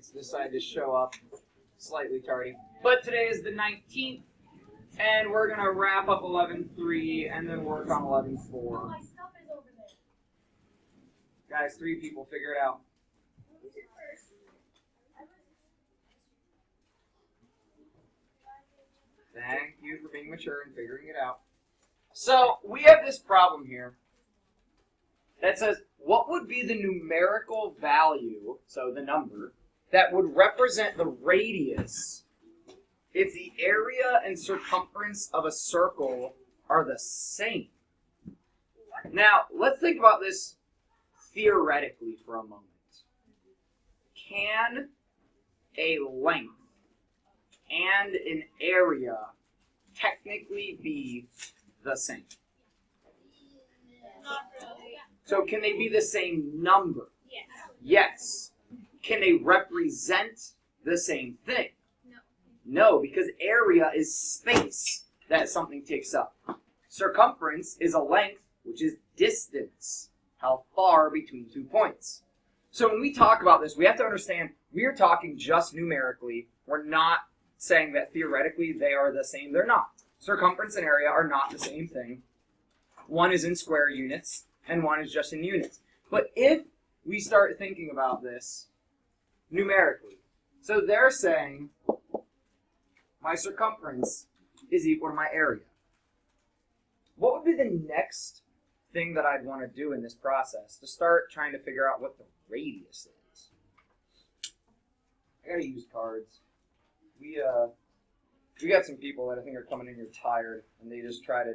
classmates decided to show up slightly tardy. But today is the 19th, and we're going to wrap up 11.3 and then work on 11.4. My stuff is over there. Guys, 3 people, figure it out. Who's it first? Thank you for being mature and figuring it out. So, we have this problem here that says, what would be the numerical value, so the number, that would represent the radius if the area and circumference of a circle are the same? Now, let's think about this theoretically for a moment. Can a length and an area technically be the same? Not really. So can they be the same number? Yes. Yes. Can they represent the same thing? No. No, because area is space that something takes up. Circumference is a length, which is distance, how far between 2 points. So when we talk about this, we have to understand we are talking just numerically. We're not saying that theoretically they are the same. They're not. Circumference and area are not the same thing. One is in square units, and one is just in units. But if we start thinking about this numerically, so they're saying my circumference is equal to my area. What would be the next thing that I'd want to do in this process to start trying to figure out what the radius is? I gotta use cards. We got some people that I think are coming in here tired, and they just try to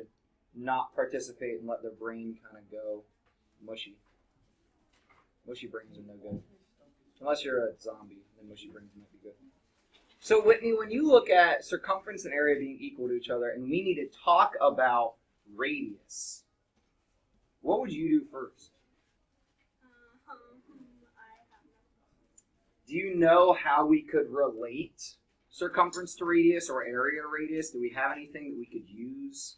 not participate and let their brain kind of go mushy. Mushy brains are no good. Unless you're a zombie, then mushy brains might be good. So Whitney, when you look at circumference and area being equal to each other, and we need to talk about radius, what would you do first? Do you know how we could relate circumference to radius or area to radius? Do we have anything that we could use?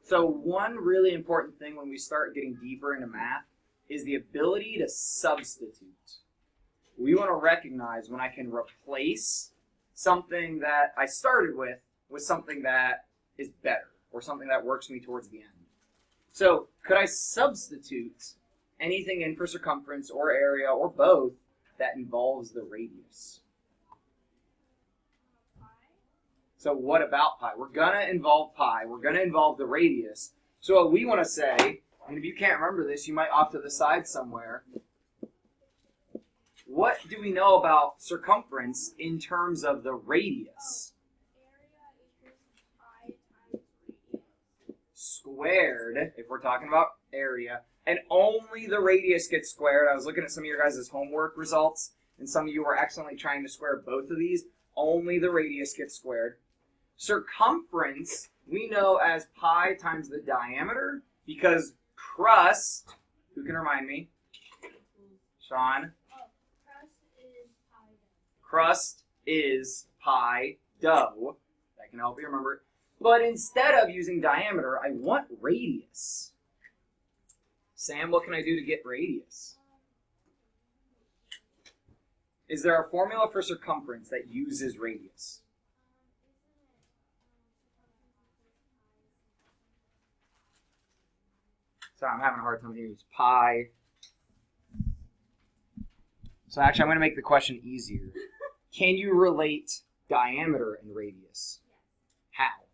So one really important thing when we start getting deeper into math is the ability to substitute. We want to recognize when I can replace something that I started with something that is better or something that works me towards the end. So could I substitute anything in for circumference or area or both that involves the radius? So what about pi? We're going to involve pi. We're going to involve the radius. So what we want to say, and if you can't remember this, you might off to the side somewhere. What do we know about circumference in terms of the radius? Area equals pi times radius. Squared, if we're talking about area, and only the radius gets squared. I was looking at some of your guys' homework results, and some of you were accidentally trying to square both of these. Only the radius gets squared. Circumference, we know as pi times the diameter, because crust, who can remind me? Sean? Crust is pi dough. That can help you remember. But instead of using diameter, I want radius. Sam, what can I do to get radius? Is there a formula for circumference that uses radius? So I'm having a hard time hearing. It's pi. So actually, I'm going to make the question easier. Can you relate diameter and radius? How?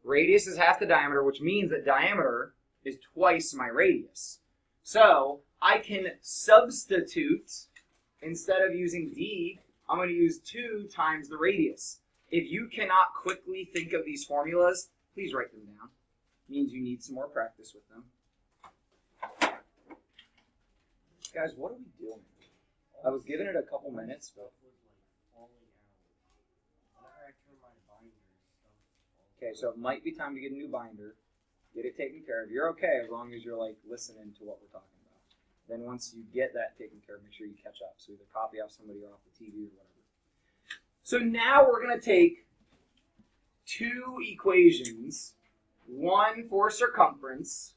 Radius is half the diameter, which means that diameter is twice my radius. So I can substitute, instead of using d, I'm going to use 2 times the radius. If you cannot quickly think of these formulas, please write them down. It means you need some more practice with them. Guys, what are we doing? I was giving it a couple minutes, but... Okay, so it might be time to get a new binder. Get it taken care of. You're okay as long as you're like listening to what we're talking about. Then once you get that taken care of, make sure you catch up. So either copy off somebody or off the TV or whatever. So now we're going to take 2 equations one for circumference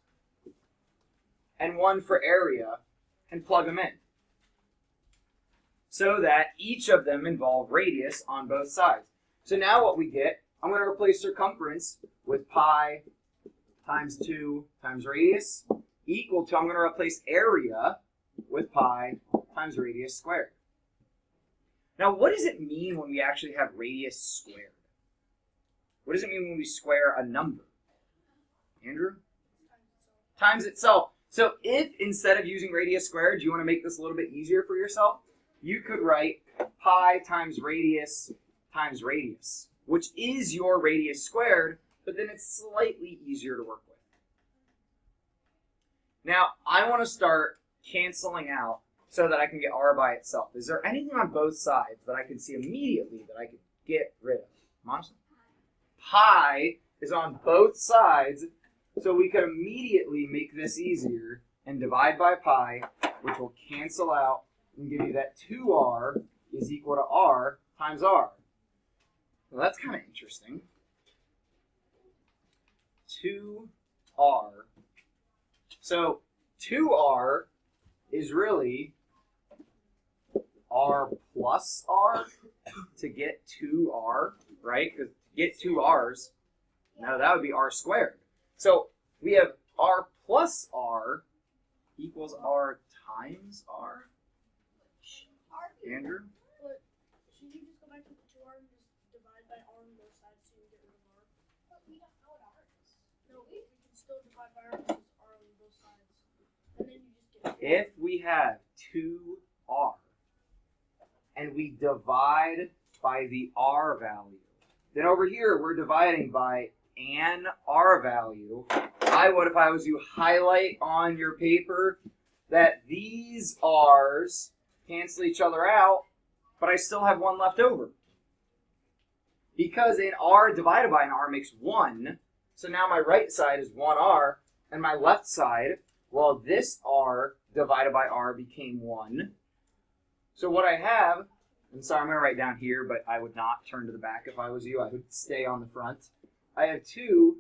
and one for area and plug them in, so that each of them involve radius on both sides. So now what we get, I'm going to replace circumference with pi times 2 times radius equal to, I'm going to replace area with pi times radius squared. Now, what does it mean when we actually have radius squared? What does it mean when we square a number? Andrew? Times itself. So if instead of using radius squared, you want to make this a little bit easier for yourself, you could write pi times radius, which is your radius squared, but then it's slightly easier to work with. Now, I want to start canceling out so that I can get r by itself. Is there anything on both sides that I can see immediately that I could get rid of? Monson? Pi is on both sides, so we could immediately make this easier and divide by pi, which will cancel out and give you that 2r is equal to r times r. Well, that's kind of interesting. 2r. So 2r is really r plus r to get 2r, right? Because to get 2 r's, now that would be r squared. So we have r plus r equals r times r. Andrew? But should you just go back to the 2r and just divide by r on both sides so you get rid of r? But we don't know what r is. No, we can still divide by r because r on both sides. And then you just get If we have 2r and we divide by the r value, then over here we're dividing by an r value. I would, if I was you, highlight on your paper that these r's cancel each other out, but I still have one left over. Because an r divided by an r makes 1, so now my right side is 1r, and my left side, well, this r divided by r became 1. So what I have, I'm sorry, I'm going to write down here, but I would not turn to the back if I was you. I would stay on the front. I have 2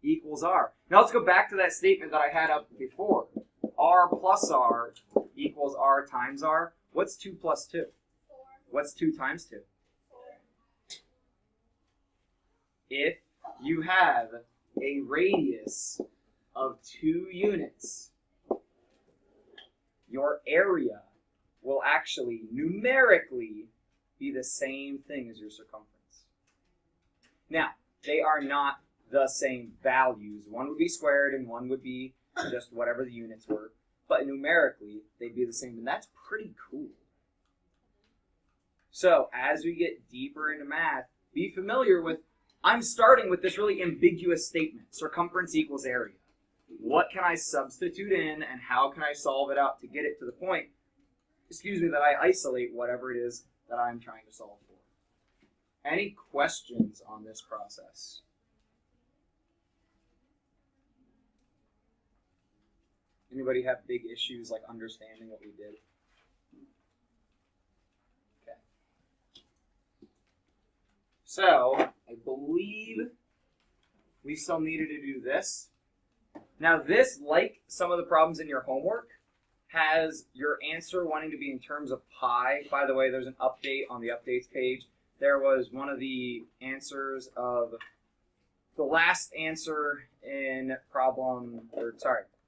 equals r. Now let's go back to that statement that I had up before. R plus r equals r times r. What's 2 plus 2? 4. What's 2 times 2? 4. If you have a radius of 2 units, your area will actually numerically be the same thing as your circumference. Now, they are not the same values. One would be squared and one would be just whatever the units were. But numerically, they'd be the same, and that's pretty cool. So, as we get deeper into math, be familiar with, I'm starting with this really ambiguous statement, circumference equals area. What can I substitute in, and how can I solve it out to get it to the point, that I isolate whatever it is that I'm trying to solve for? Any questions on this process? Anybody have big issues like understanding what we did? Okay. So, I believe we still needed to do this. Now this, like some of the problems in your homework, has your answer wanting to be in terms of pi. By the way, there's an update on the updates page. There was one of the answers of the last answer in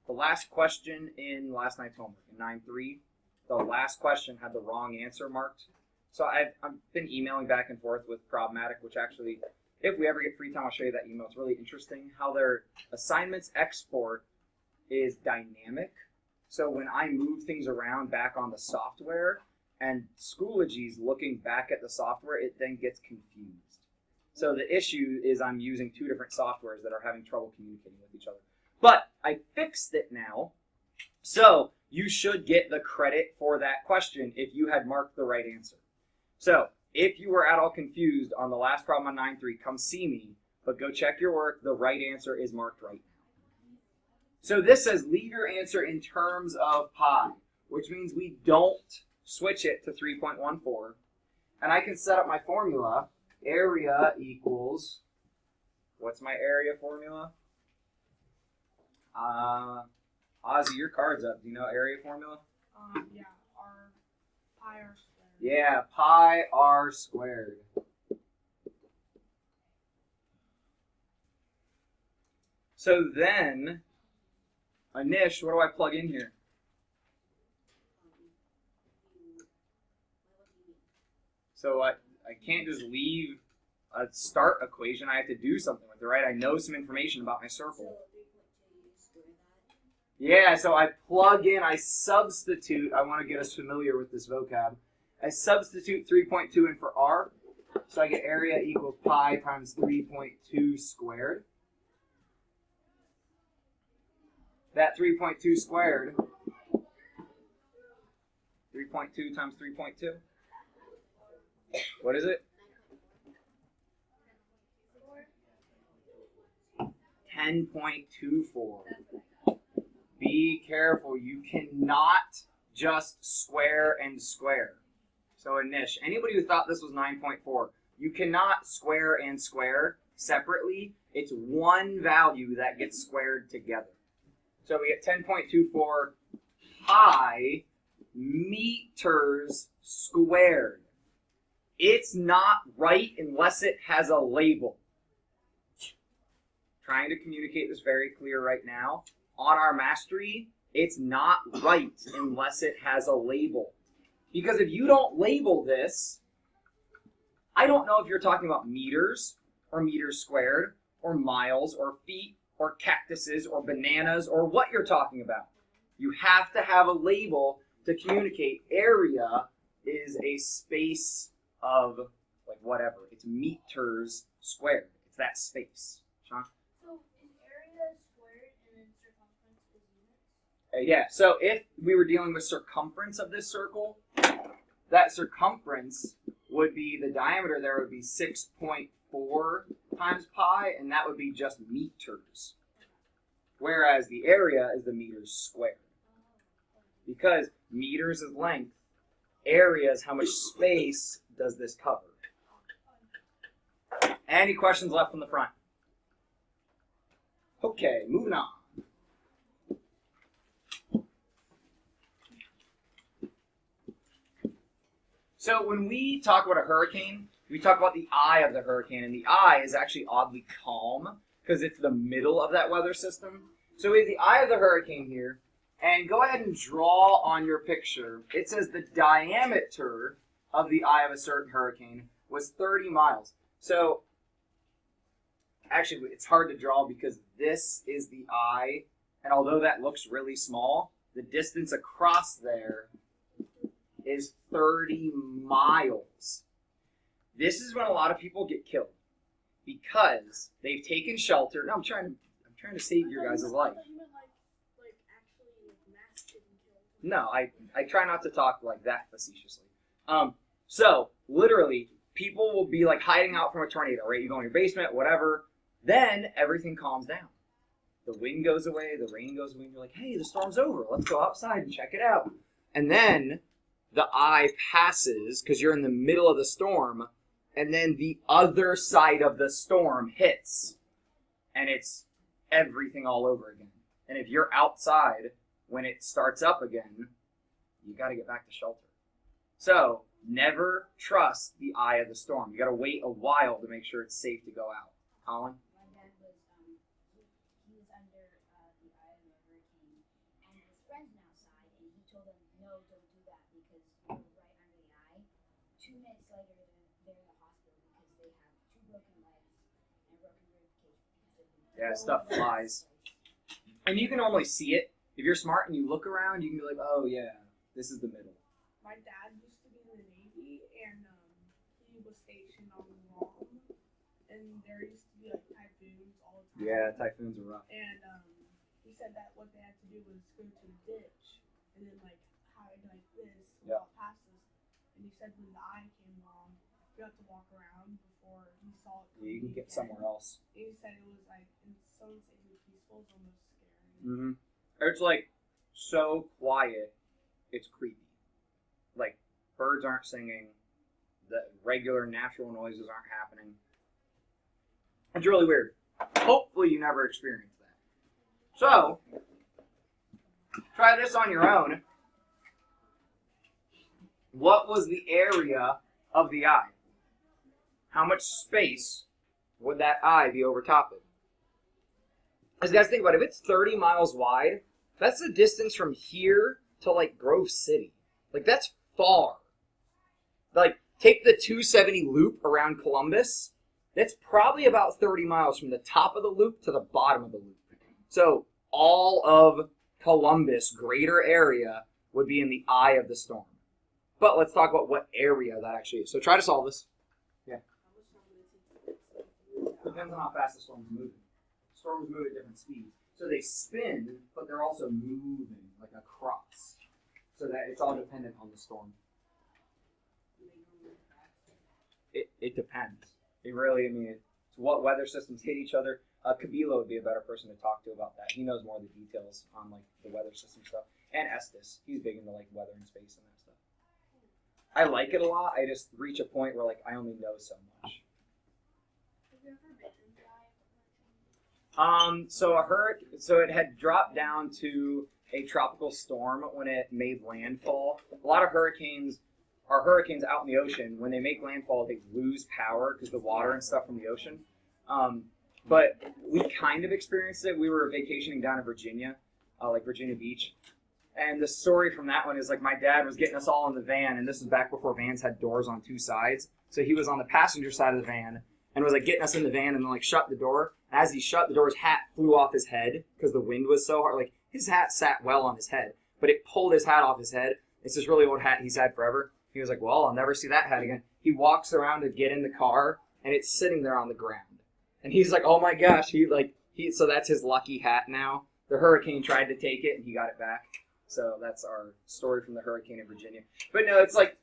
the last question in last night's homework, in 9.3, the last question had the wrong answer marked. So I've been emailing back and forth with Problematic, which actually, if we ever get free time, I'll show you that email. It's really interesting how their assignments export is dynamic. So when I move things around back on the software and Schoology's looking back at the software, it then gets confused. So the issue is I'm using 2 different softwares that are having trouble communicating with each other. But I fixed it now, so you should get the credit for that question if you had marked the right answer. So if you were at all confused on the last problem on 9.3, come see me, but go check your work. The right answer is marked right now. So this says leave your answer in terms of pi, which means we don't switch it to 3.14. And I can set up my formula. Area equals, what's my area formula? Ozzy, your card's up. Do you know area formula? Yeah, pi r squared. Yeah, pi r squared. So then, Anish, what do I plug in here? So I can't just leave a start equation. I have to do something with it, right? I know some information about my circle. Yeah, so I plug in, I substitute. I want to get us familiar with this vocab. I substitute 3.2 in for r. So I get area equals pi times 3.2 squared. That 3.2 squared, 3.2 times 3.2. What is it? 10.24. Be careful. You cannot just square and square. So Anish, anybody who thought this was 9.4, you cannot square and square separately. It's one value that gets squared together. So we get 10.24 pi meters squared. It's not right unless it has a label. Trying to communicate this very clear right now. On our mastery, it's not right unless it has a label. Because if you don't label this, I don't know if you're talking about meters or meters squared or miles or feet or cactuses or bananas or what you're talking about. You have to have a label to communicate. Area is a space of like whatever. It's meters squared. It's that space. Sean? So is area squared and then circumference is units? Yeah, so if we were dealing with circumference of this circle, that circumference would be, the diameter there would be 6.4 times pi, and that would be just meters. Whereas the area is the meters squared. Because meters is length, area is how much space does this cover. Any questions left from the front? Okay, moving on. So when we talk about a hurricane, we talk about the eye of the hurricane, and the eye is actually oddly calm because it's the middle of that weather system. So we have the eye of the hurricane here, and go ahead and draw on your picture. It says the diameter of the eye of a certain hurricane was 30 miles. So actually, it's hard to draw because this is the eye, and although that looks really small, the distance across there is 30 miles. This is when a lot of people get killed because they've taken shelter. No, I'm trying to save your guys' life. Like actually mass getting killed. No, I try not to talk like that facetiously. So literally, people will be like hiding out from a tornado, right? You go in your basement, whatever. Then everything calms down. The wind goes away, the rain goes away, and you're like, hey, the storm's over. Let's go outside and check it out. And then the eye passes because you're in the middle of the storm, and then the other side of the storm hits, and it's everything all over again. And if you're outside when it starts up again, you got to get back to shelter. So never trust the eye of the storm. You got to wait a while to make sure it's safe to go out. Colin? My dad was, he was under the eye of the hurricane, and his friends went outside, and he told them, no, don't do that, because you're right under the eye. 2 minutes later, they're in the hospital because they have 2 broken legs and broken rib cage. Yeah, stuff flies. And you can normally see it. If you're smart and you look around, you can be like, oh yeah, this is the middle. My dad used to be in the Navy, and he was stationed on Guam, and there used to be like typhoons all the time. Yeah, typhoons are rough. And he said that what they had to do was go to the ditch and then like hide like this while it passes. And he said when the eye came along, you have to walk around before he saw it. Yeah, you can get somewhere else. And he said it was like, in some ways peaceful, it's almost scary. Mm-hmm. It's like so quiet, it's creepy. Like birds aren't singing, the regular natural noises aren't happening. It's really weird. Hopefully you never experience that. So, Try this on your own. What was the area of the eye? How much space would that eye be over top of? As you guys think about it, if it's 30 miles wide, that's the distance from here to like Grove City. Like that's far. Like take the 270 loop around Columbus. That's probably about 30 miles from the top of the loop to the bottom of the loop. So all of Columbus, greater area, would be in the eye of the storm. But let's talk about what area that actually is. So try to solve this. Yeah. Depends on how fast the storm's moving. Storms move at different speeds. So they spin, but they're also moving like across. So that it's all dependent on the storm. It depends. It really, I mean, it's what weather systems hit each other. Kabila would be a better person to talk to about that. He knows more of the details on like the weather system stuff. And Estes, he's big into like weather and space and that stuff. I like it a lot. I just reach a point where like I only know so much. Have you ever been in the eye of a hurricane? So it had dropped down to a tropical storm when it made landfall. A lot of hurricanes are hurricanes out in the ocean. When they make landfall, they lose power because the water and stuff from the ocean. But we kind of experienced it. We were vacationing down in Virginia, like Virginia Beach. And the story from that one is like my dad was getting us all in the van, and this was back before vans had doors on two sides. So he was on the passenger side of the van and was like getting us in the van and then like shut the door. And as he shut the door, his hat flew off his head because the wind was so hard. Like his hat sat well on his head, but it pulled his hat off his head. It's this really old hat he's had forever. He was like, well, I'll never see that hat again. He walks around to get in the car, and it's sitting there on the ground. And he's like, oh my gosh, so that's his lucky hat now. The hurricane tried to take it, and he got it back. So that's our story from the hurricane in Virginia. But no, it's like,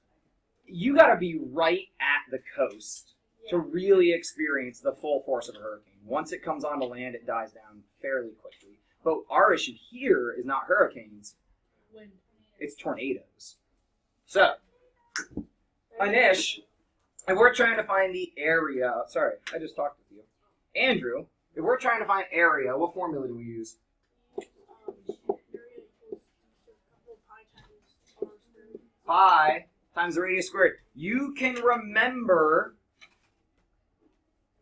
you got to be right at the coast to really experience the full force of a hurricane. Once it comes onto land, it dies down fairly quickly. But our issue here is not hurricanes. Wind. It's tornadoes. So, Anish, if we're trying to find the area, sorry, I just talked with you. Andrew, if we're trying to find area, what formula do we use? Area equals pi times r squared. Pi times the radius squared. You can remember.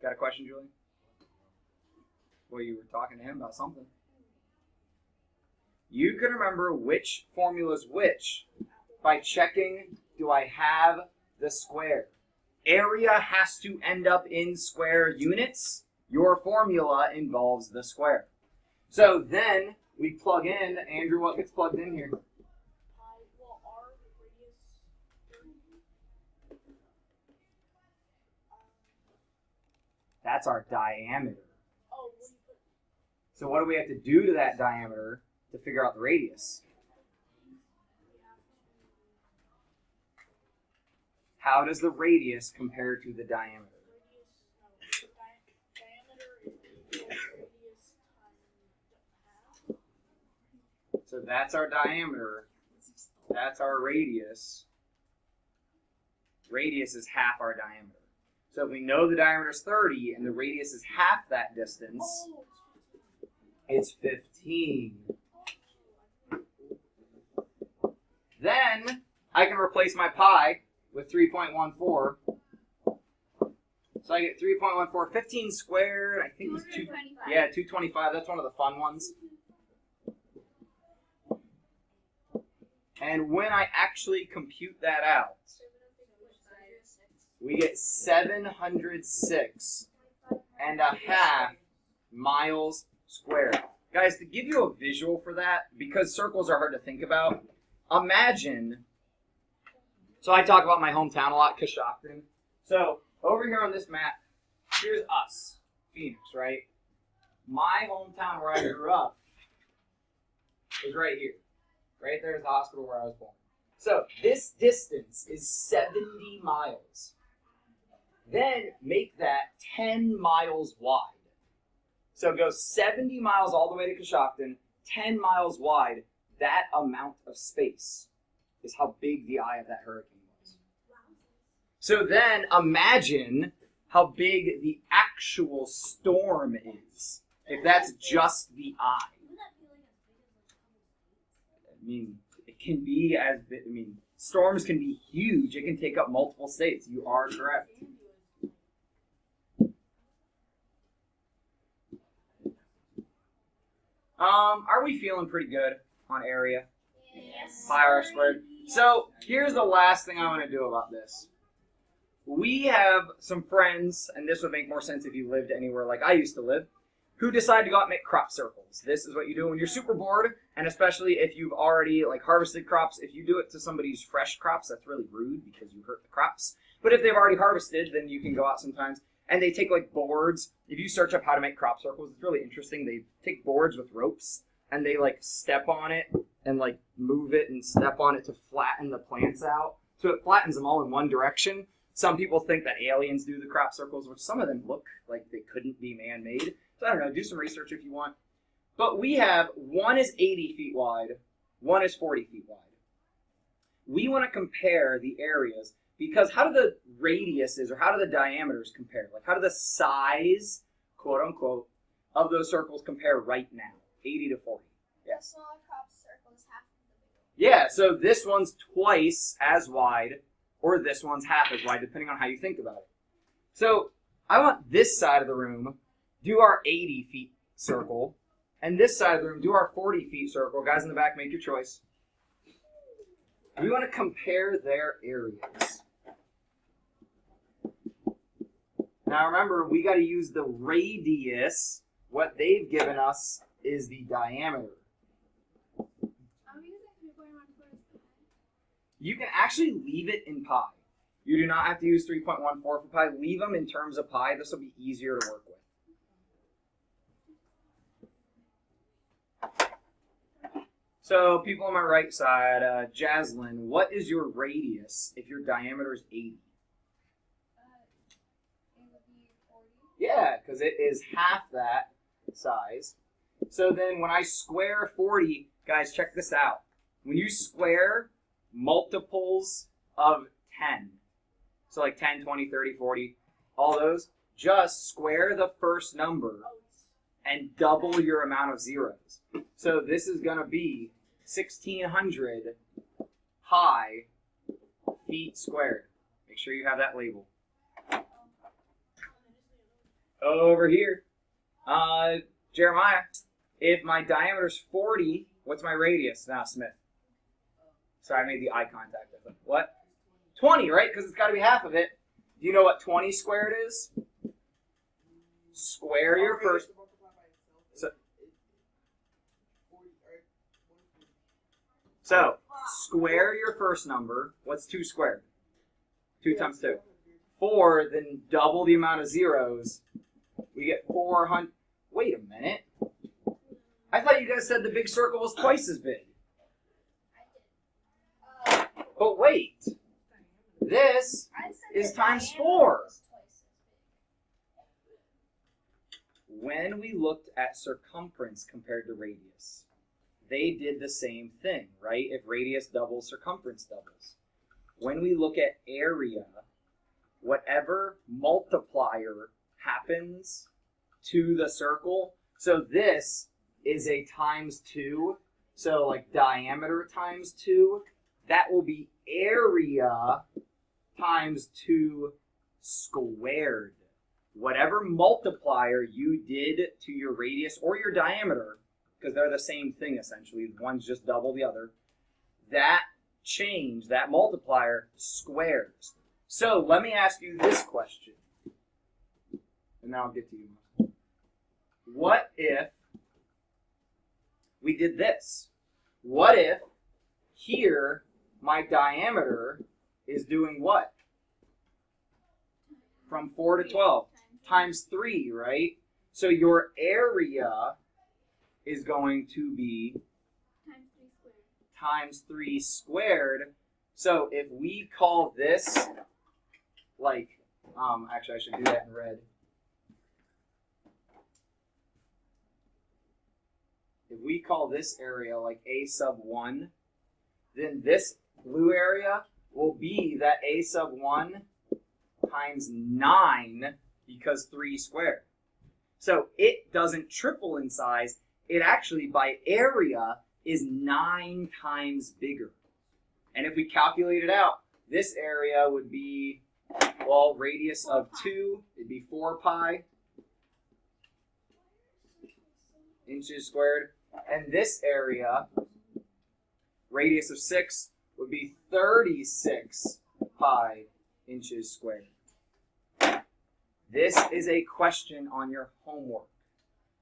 Got a question, Julie? Well, you were talking to him about something. You can remember which formula is which by checking, do I have the square? Area has to end up in square units. Your formula involves the square. So then we plug in, Andrew, what gets plugged in here? Pi, well, r radius 30. That's our diameter. Oh, what do you put? So what do we have to do to that diameter to figure out the radius? We have to. How does the radius compare to the diameter? Diameter equals radius times half. So that's our diameter. That's our radius. Radius is half our diameter. So if we know the diameter is 30 and the radius is half that distance, Oh, it's 15. Then I can replace my pi with 3.14. So I get 3.14, 15 squared, I think it was 225. 225. That's one of the fun ones. And when I actually compute that out, we get 706 and a half miles squared. Guys, to give you a visual for that, because circles are hard to think about, imagine, so I talk about my hometown a lot, Coshocton. So over here on this map, here's us, Phoenix, right? My hometown where I grew up is right here. Right there's the hospital where I was born. So this distance is 70 miles. Then make that 10 miles wide. So go 70 miles all the way to Coshocton, 10 miles wide. That amount of space is how big the eye of that hurricane was. So then imagine how big the actual storm is, if that's just the eye. I mean, it can be storms can be huge. It can take up multiple states. You are correct. Are we feeling pretty good on area? Yes. Pi r squared. So here's the last thing I want to do about this. We have some friends, and this would make more sense if you lived anywhere like I used to live, who decide to go out and make crop circles. This is what you do when you're super bored, and especially if you've already harvested crops. If you do it to somebody's fresh crops, that's really rude because you hurt the crops. But if they've already harvested, then you can go out sometimes. And they take boards. If you search up how to make crop circles, it's really interesting. They take boards with ropes and they step on it and move it and step on it to flatten the plants out. So it flattens them all in one direction. Some people think that aliens do the crop circles, which some of them look like they couldn't be man-made. So I don't know, do some research if you want. But we have, one is 80 feet wide, one is 40 feet wide. We want to compare the areas because how do the radiuses or how do the diameters compare? How do the size, quote unquote, of those circles compare right now? 80 to 40. Yes. The smaller crop circle is half of the bigger one. Yeah, so this one's twice as wide, or this one's half as wide, depending on how you think about it. So I want this side of the room do our 80 feet circle, and this side of the room do our 40 feet circle. Guys in the back, make your choice. We want to compare their areas. Now remember, we got to use the radius. What they've given us is the diameter. I'm using 3.14 pi. You can actually leave it in pi. You do not have to use 3.14 for pi. Leave them in terms of pi. This will be easier to work with. So people on my right side, Jaslyn, what is your radius if your diameter is 80? It would be 40. Yeah, because it is half that size. So then when I square 40, guys, check this out. When you square multiples of 10, so 10, 20, 30, 40, all those, just square the first number and double your amount of zeros. So this is going to be 1,600 pi feet squared. Make sure you have that label. Over here, Jeremiah, if my diameter is 40, what's my radius? Nah, Smith. Sorry, I made the eye contact. What? 20, right? Because it's got to be half of it. Do you know what 20 squared is? Square your first. So, square your first number. What's 2 squared? 2 times 2. 4, then double the amount of zeros. We get 400. Wait a minute. I thought you guys said the big circle was twice as big. But wait. This is times 4. When we looked at circumference compared to radius, they did the same thing, right? If radius doubles, circumference doubles. When we look at area, whatever multiplier happens to the circle, so this is a times 2, so diameter times 2, that will be area times 2 squared. Whatever multiplier you did to your radius or your diameter, because they're the same thing essentially, one's just double the other, that change, that multiplier, squares. So let me ask you this question, and then I'll get to you. What if we did this? What if here my diameter is doing what? From 4 to 12 times 3, right? So your area is going to be times 3 squared. So if we call this actually I should do that in red. If we call this area A sub 1, then this blue area will be that A sub 1 times 9 because 3 squared. So it doesn't triple in size. It actually, by area, is 9 times bigger. And if we calculate it out, this area would be, well, radius of 2, it'd be 4 pi inches squared. And this area, radius of 6, would be 36 pi inches squared. This is a question on your homework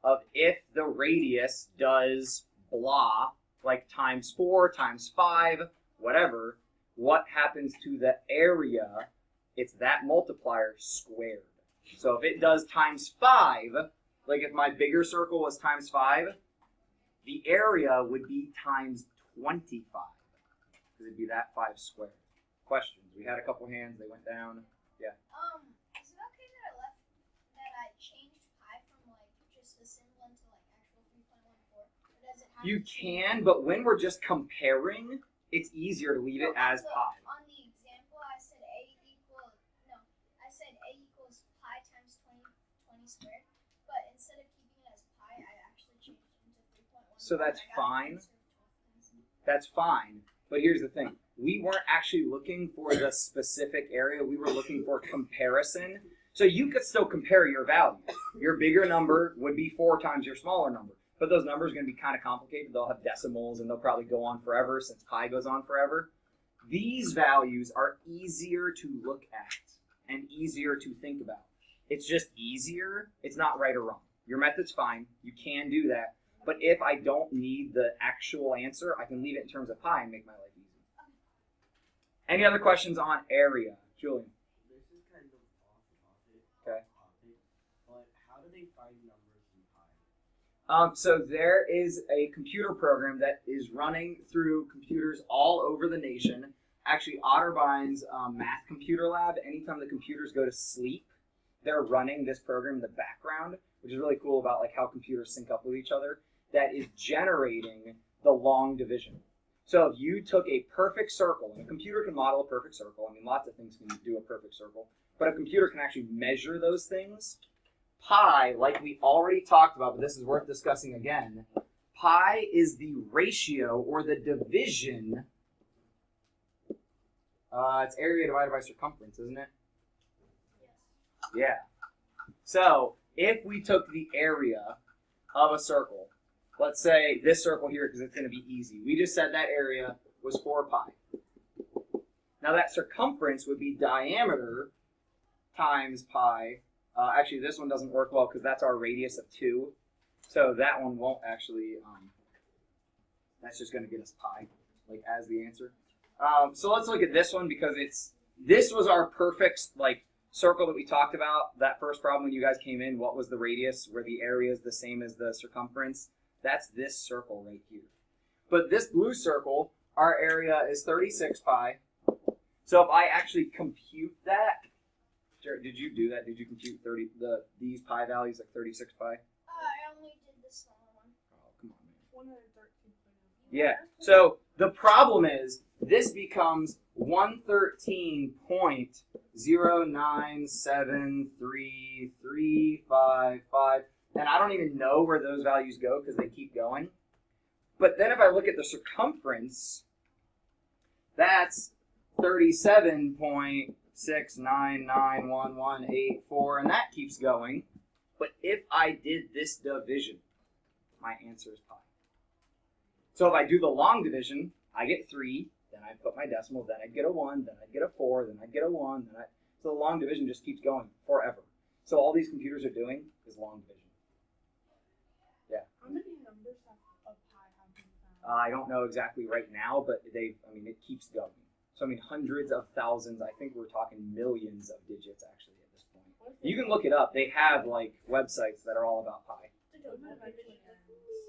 of if the radius does blah, like times 4, times 5, whatever, what happens to the area? It's that multiplier squared. So if it does times 5, like if my bigger circle was times 5, the area would be times 25. Because it'd be that 5 squared. Questions? We had a couple hands, they went down. Yeah. Is it okay that I changed pi from like just a symbol to like actual 3.14? Or does it have You to change? can, but when we're just comparing, it's easier to leave it as pi. On the example, I said I said a equals pi times 20 squared. But instead of keeping it as pi, I actually changed it into 3.14. So that's I got an fine. answer of 12,000. That's fine. But here's the thing. We weren't actually looking for the specific area. We were looking for comparison. So you could still compare your values. Your bigger number would be 4 times your smaller number. But those numbers are going to be kind of complicated. They'll have decimals and they'll probably go on forever since pi goes on forever. These values are easier to look at and easier to think about. It's just easier. It's not right or wrong. Your method's fine. You can do that. But if I don't need the actual answer, I can leave it in terms of pi and make my life easy. Any other questions on area? Julian? This is kind of off Okay. topic, but how do they find numbers in pi? So there is a computer program that is running through computers all over the nation. Actually, Otterbine's math computer lab, anytime the computers go to sleep, they're running this program in the background, which is really cool about like how computers sync up with each other, that is generating the long division. So if you took a perfect circle, and a computer can model a perfect circle, I mean lots of things can do a perfect circle, but a computer can actually measure those things. Pi, like we already talked about, but this is worth discussing again, pi is the ratio or the division, it's area divided by circumference, isn't it? Yeah. So if we took the area of a circle, let's say this circle here because it's going to be easy. We just said that area was 4 pi. Now that circumference would be diameter times pi. Actually, this one doesn't work well because that's our radius of 2. So that one won't actually, that's just going to get us pi, like as the answer. So let's look at this one because this was our perfect like circle that we talked about. That first problem when you guys came in, what was the radius where the area is the same as the circumference? That's this circle right here. But this blue circle, our area is 36 pi. So if I actually compute that, Jared, did you do that? Did you compute these pi values like 36 pi? I only did the smaller one. Oh, come on, man. 113. Yeah. So the problem is this becomes 113.0973355, and I don't even know where those values go because they keep going. But then if I look at the circumference, that's 37.6991184, and that keeps going. But if I did this division, my answer is pi. So if I do the long division, I get 3, then I put my decimal, then I'd get a 1, then I'd get a 4, then I'd get a 1, so the long division just keeps going forever. So all these computers are doing is long division. Yeah. How many numbers of pi have been found? I don't know exactly right now, but it keeps going. So hundreds of thousands, I think we're talking millions of digits actually at this point. You can look it up. They have like websites that are all about pi.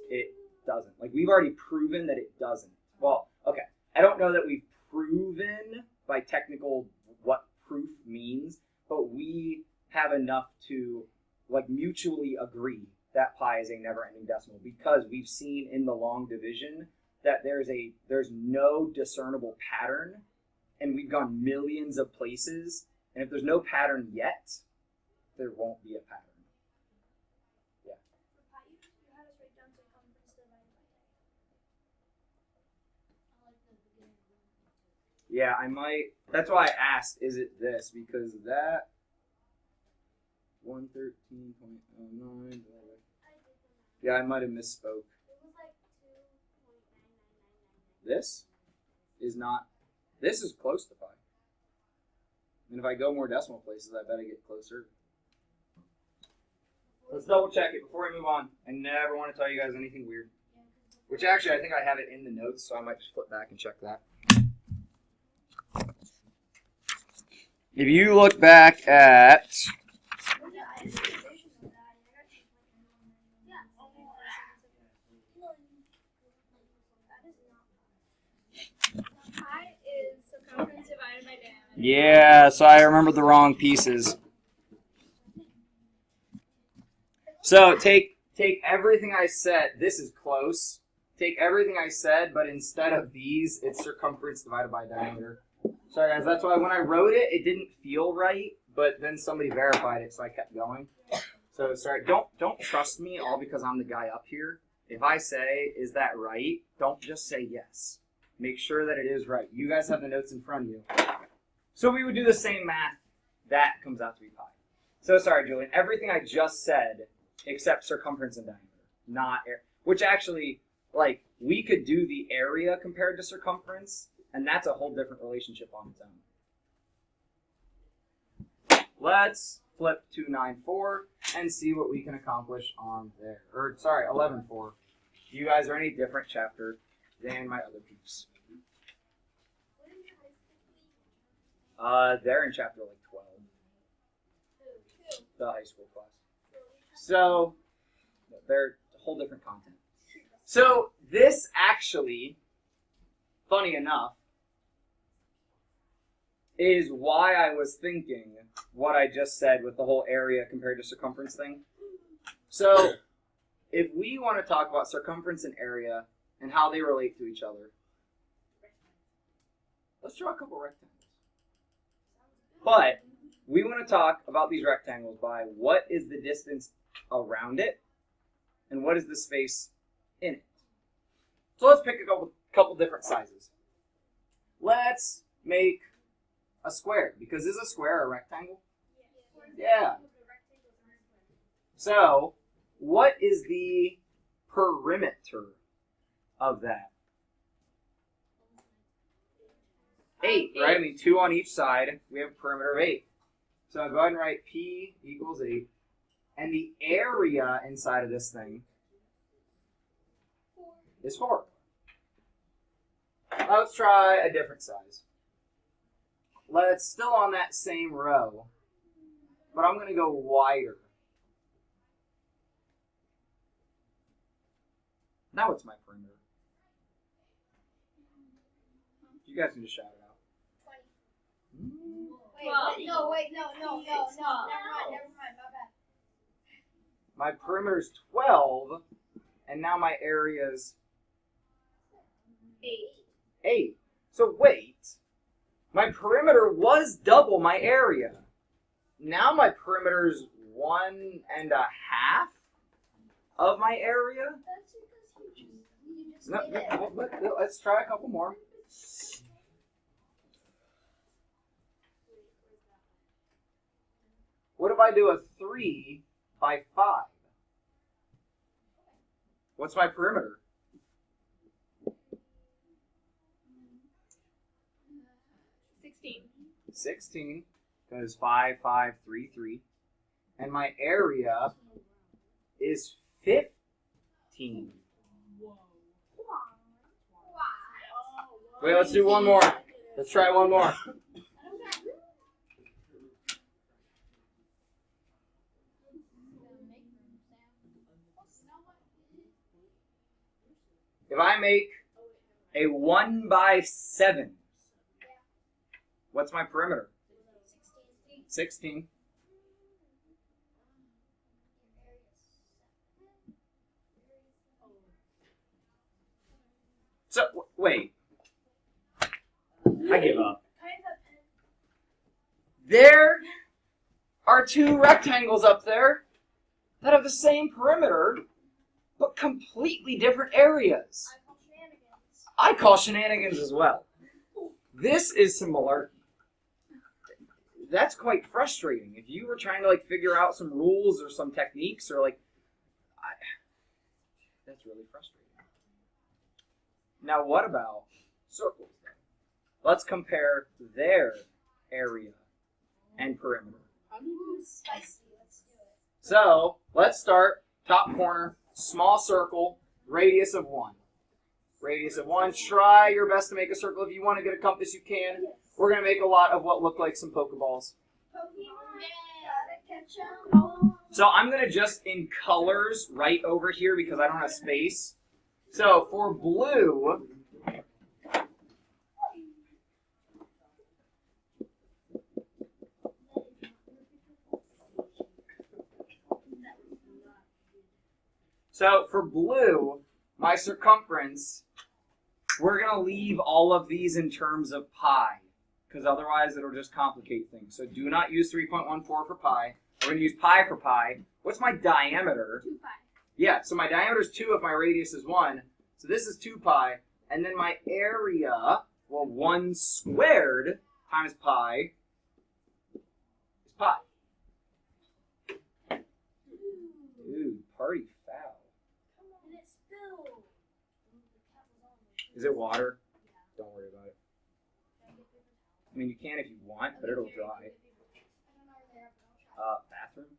It doesn't. Like we've already proven that it doesn't. Well, okay. I don't know that we've proven by technical what proof means, but we have enough to like mutually agree that pi is a never-ending decimal because we've seen in the long division that there's no discernible pattern, and we've gone millions of places, and if there's no pattern yet, there won't be a pattern. For pi, you had us write down circumference divided by Yeah, I might. That's why I asked, is it this? Because that 113.09. Yeah, I might have misspoke. This is not. This is close to pi. And if I go more decimal places, I bet I get closer. Let's double check it before we move on. I never want to tell you guys anything weird. Which actually, I think I have it in the notes, so I might just flip back and check that. If you look back at Pi is circumference divided by diameter. yeah, so I remember the wrong pieces. So take everything I said. This is close. Take everything I said, but instead of these, it's circumference divided by diameter. Sorry guys, that's why when I wrote it, it didn't feel right, but then somebody verified it, so I kept going. So sorry, don't trust me all because I'm the guy up here. If I say, is that right? Don't just say yes. Make sure that it is right. You guys have the notes in front of you. So we would do the same math. That comes out to be pi. So sorry, Julian. Everything I just said, except circumference and diameter, not area. Which actually, like, we could do the area compared to circumference, and that's a whole different relationship on its own. Let's flip to 9.4 and see what we can accomplish on there. Or, sorry, 11.4. You guys are any different chapter than my other peeps. They're in chapter like 12. The high school class. So, they're a whole different content. So, this actually, funny enough, is why I was thinking what I just said with the whole area compared to circumference thing. So, if we want to talk about circumference and area and how they relate to each other, let's draw a couple rectangles. But we want to talk about these rectangles by what is the distance around it and what is the space in it. So let's pick a couple different sizes. Let's make a square, because is a square a rectangle? Yeah. So, what is the perimeter of that? 8, right? I mean, 2 on each side. We have a perimeter of 8. So I'll go ahead and write P equals 8. And the area inside of this thing is 4. Now let's try a different size. Let's still on that same row, but I'm going to go wider. Now what's my perimeter? You guys can just shout it out. 20. No, never mind, my bad. My perimeter is 12, and now my area is 8. So wait, my perimeter was double my area. Now my perimeter is 1.5 of my area. That's because you just No, did it. let's try a couple more. What if I do a 3 by 5? What's my perimeter? 16, because 5, 5, 3, 3. And my area is 15. Wait, let's do one more. Let's try one more. If I make a 1 by 7, what's my perimeter? 16. So, wait. I give up. There are 2 rectangles up there that have the same perimeter, but completely different areas. I call shenanigans. I call shenanigans as well. This is some malarkey. That's quite frustrating. If you were trying to like figure out some rules or some techniques or like, that's really frustrating. Now what about circles then? Let's compare their area and perimeter. Spicy. Let's do it. So let's start top corner, small circle, radius of 1. Radius of 1. Try your best to make a circle. If you want to get a compass, you can. We're going to make a lot of what look like some Pokeballs. Gotta catch 'em. So I'm going to just in colors right over here because I don't have space. So for blue, my circumference, we're going to leave all of these in terms of pi, because otherwise it'll just complicate things. So do not use 3.14 for pi. We're going to use pi for pi. What's my diameter? 2 pi. Yeah, so my diameter is 2 if my radius is 1. So this is 2 pi. And then my area, well, 1 squared times pi is pi. Dude, party foul. And it spilled. Is it water? Don't worry about it. I mean, you can if you want, but it'll dry. I don't know where they are, but I'll try. Bathroom?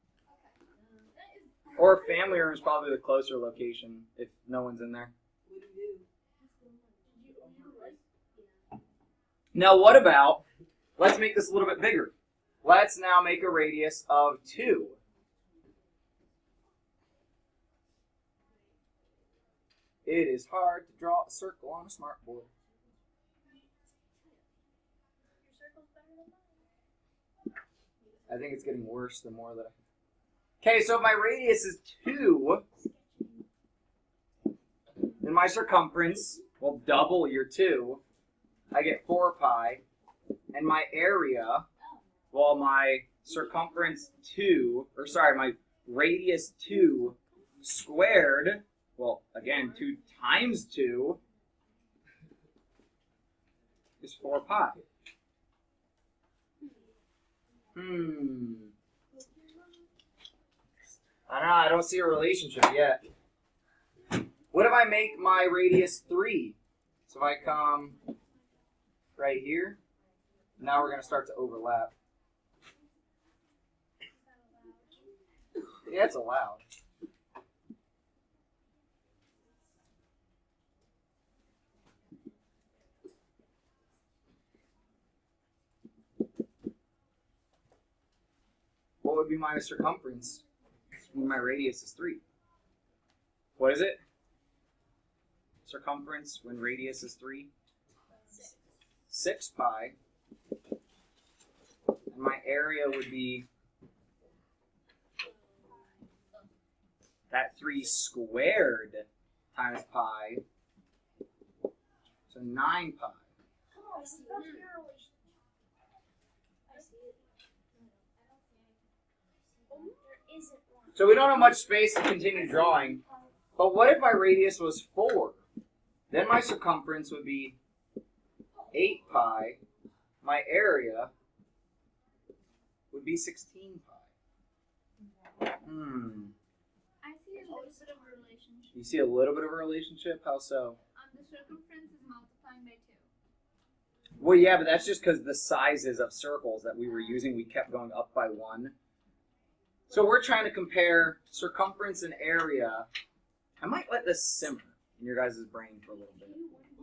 Or family room is probably the closer location if no one's in there. Now what about, let's make this a little bit bigger. Let's now make a radius of 2. It is hard to draw a circle on a smartboard. Your circle's better than mine. I think it's getting worse the more that I... Okay, so if my radius is 2, then my circumference will double your 2. I get 4 pi. And my area, well, my circumference 2, or sorry, my radius 2 squared, well, again, 2 times 2 is 4 pi. I don't know, I don't see a relationship yet. What if I make my radius 3? So if I come right here, now we're going to start to overlap. Yeah, it's allowed. What would be my circumference when my radius is 3? What is it? Circumference when radius is 3? 6 pi. And my area would be that 3 squared times pi. So 9 pi. Come on, it's supposed to be a relationship. I see it. There isn't one. So we don't have much space to continue drawing. But what if my radius was 4? Then my circumference would be 8 pi. My area would be 16 pi. I see a little bit of a relationship. You see a little bit of a relationship? How so? The circumference is multiplying by 2. Well, yeah, but that's just because the sizes of circles that we were using, we kept going up by 1. So we're trying to compare circumference and area. I might let this simmer in your guys' brain for a little bit.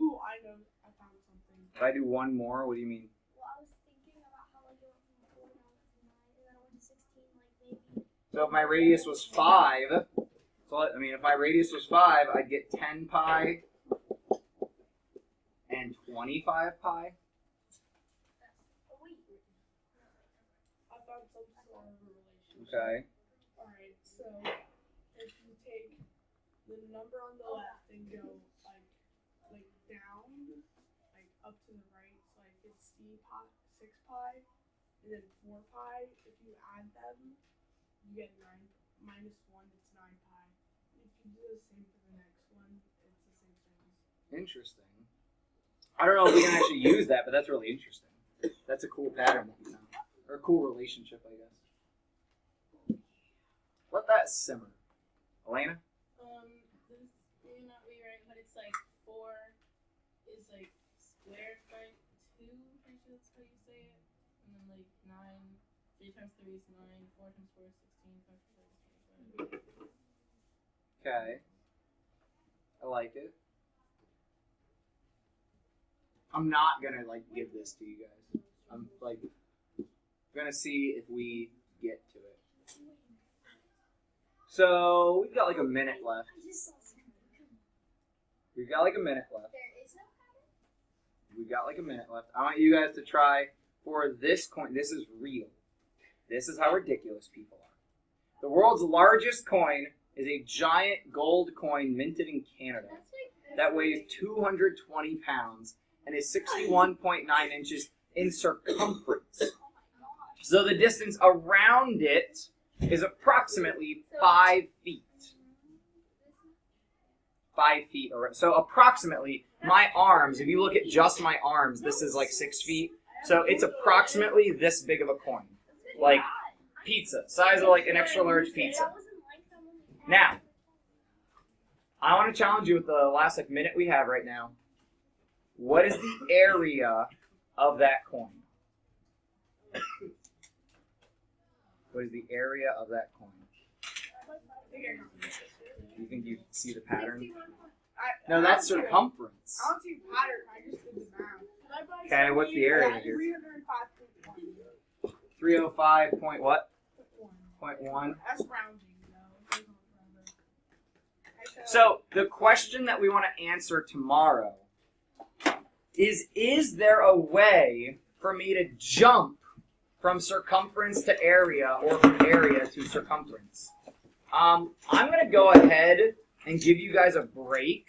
Ooh, I know. I found something. If I do one more, what do you mean? Well, I was thinking about how I go from 4 down to 9, and then I went to 16, like maybe. So if my radius was 5, if my radius was 5, I'd get 10 pi and 25 pi. Oh, wait. I found some sort of a relationship. Okay. Alright, so if you take the number on the left and go like down, like up to the right, so like it's 6 pi, and then 4 pi, if you add them, you get 9 minus 1, it's 9 pi. If you do the same for the next one, it's the same thing. Interesting. I don't know if we can actually use that, but that's really interesting. That's a cool pattern that we found. Or a cool relationship, I guess. Let that simmer. Elena? This may not be right, but it's like 4 is like squared by 2, pretty sure that's how you say it. And then like 9, 3 times 3 is 9, 4 times 4 is 16, 5 times 4 is 25. Okay. I like it. I'm not gonna like give this to you guys. I'm like gonna see if we get to it. So we've got like a minute left. We've got like a minute left. There is no pattern? We've got like a minute left. I want you guys to try for this coin. This is real. This is how ridiculous people are. The world's largest coin is a giant gold coin minted in Canada that weighs 220 pounds and is 61.9 inches in circumference. So the distance around it is approximately 5 feet. 5 feet. So approximately, my arms, if you look at just my arms, this is like 6 feet. So it's approximately this big of a coin. Like pizza. Size of like an extra large pizza. Now, I want to challenge you with the last like minute we have right now. What is the area of that coin? What is the area of that coin? You think you see the pattern? No, that's circumference. I don't see pattern. I just did the math. Okay, what's the area here? 305.1. 305 point what? Point 1. That's rounding, though. So the question that we want to answer tomorrow is there a way for me to jump from circumference to area or from area to circumference? I'm going to go ahead and give you guys a break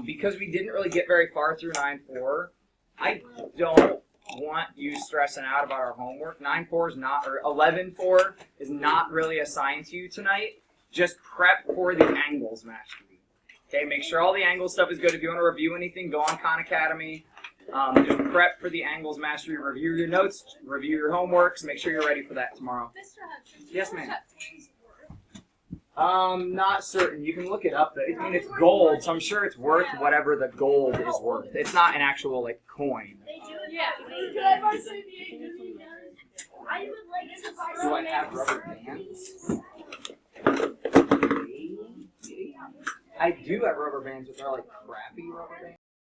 because we didn't really get very far through 9.4. I don't want you stressing out about our homework. 9.4 is not, or 11.4 is not really assigned to you tonight. Just prep for the angles mastery. Okay, make sure all the angle stuff is good. If you want to review anything, go on Khan Academy. Just prep for the angles mastery. Review your notes. Review your homeworks. Make sure you're ready for that tomorrow. Mr. Hudson, Yes, ma'am. Not certain. You can look it up. I mean, it's gold, so I'm sure it's worth whatever the gold is worth. It's not an actual like coin. They do it. Yeah. I would like to buy Do I have rubber bands? I do have rubber bands, but they're like crappy rubber bands.